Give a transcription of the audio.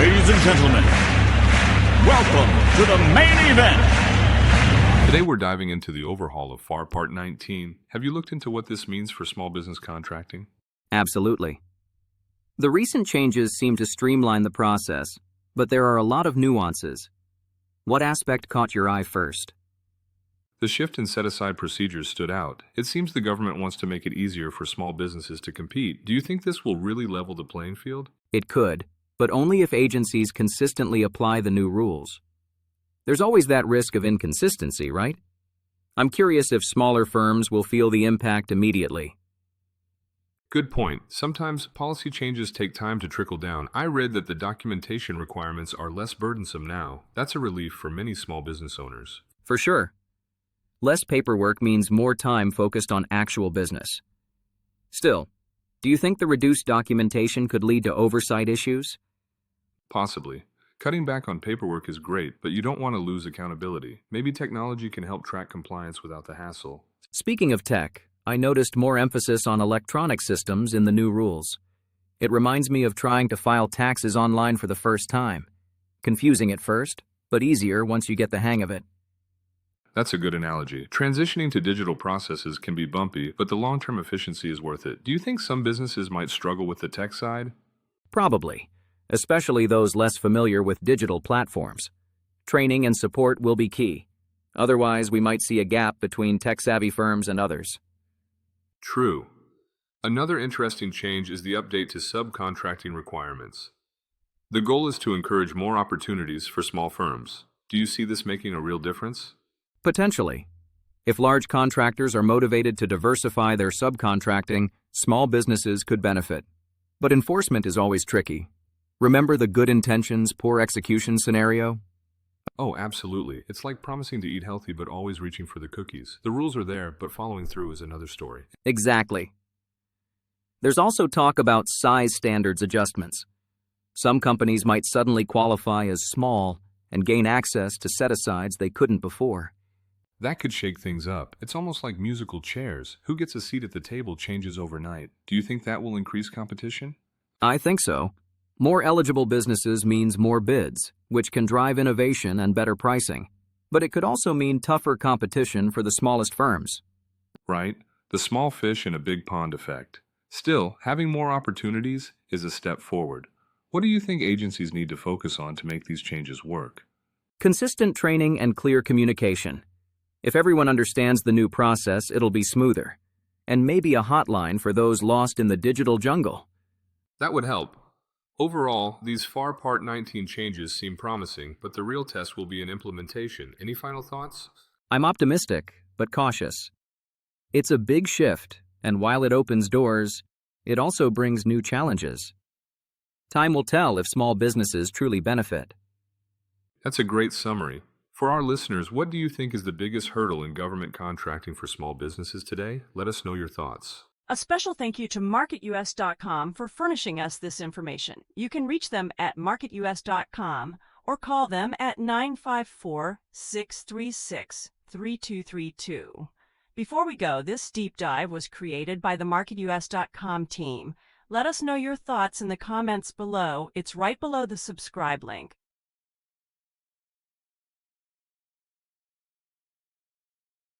Ladies and gentlemen, welcome to the main event. Today we're diving into the overhaul of FAR Part 19. Have you looked into what this means for small business contracting? Absolutely. The recent changes seem to streamline the process, but there are a lot of nuances. What aspect caught your eye first? The shift in set-aside procedures stood out. It seems the government wants to make it easier for small businesses to compete. Do you think this will really level the playing field? It could, but only if agencies consistently apply the new rules. There's always that risk of inconsistency, right? I'm curious if smaller firms will feel the impact immediately. Good point. Sometimes policy changes take time to trickle down. I read that the documentation requirements are less burdensome now. That's a relief for many small business owners. For sure. Less paperwork means more time focused on actual business. Still, do you think the reduced documentation could lead to oversight issues? Possibly. Cutting back on paperwork is great, but you don't want to lose accountability. Maybe technology can help track compliance without the hassle. Speaking of tech, I noticed more emphasis on electronic systems in the new rules. It reminds me of trying to file taxes online for the first time. Confusing at first, but easier once you get the hang of it. That's a good analogy. Transitioning to digital processes can be bumpy, but the long-term efficiency is worth it. Do you think some businesses might struggle with the tech side? Probably, especially those less familiar with digital platforms. Training and support will be key. Otherwise, we might see a gap between tech-savvy firms and others. True. Another interesting change is the update to subcontracting requirements. The goal is to encourage more opportunities for small firms. Do you see this making a real difference? Potentially. If large contractors are motivated to diversify their subcontracting, small businesses could benefit. But enforcement is always tricky. Remember the good intentions, poor execution scenario? Oh, absolutely. It's like promising to eat healthy but always reaching for the cookies. The rules are there, but following through is another story. Exactly. There's also talk about size standards adjustments. Some companies might suddenly qualify as small and gain access to set-asides they couldn't before. That could shake things up. It's almost like musical chairs. Who gets a seat at the table changes overnight. Do you think that will increase competition? I think so. More eligible businesses means more bids, which can drive innovation and better pricing. But it could also mean tougher competition for the smallest firms. Right. The small fish in a big pond effect. Still, having more opportunities is a step forward. What do you think agencies need to focus on to make these changes work? Consistent training and clear communication. If everyone understands the new process, it'll be smoother. And maybe a hotline for those lost in the digital jungle. That would help. Overall, these FAR Part 19 changes seem promising, but the real test will be in implementation. Any final thoughts? I'm optimistic, but cautious. It's a big shift, and while it opens doors, it also brings new challenges. Time will tell if small businesses truly benefit. That's a great summary. For our listeners, what do you think is the biggest hurdle in government contracting for small businesses today? Let us know your thoughts. A special thank you to MarketUS.com for furnishing us this information. You can reach them at MarketUS.com or call them at 954-636-3232. Before we go, this deep dive was created by the MarketUS.com team. Let us know your thoughts in the comments below. It's right below the subscribe link.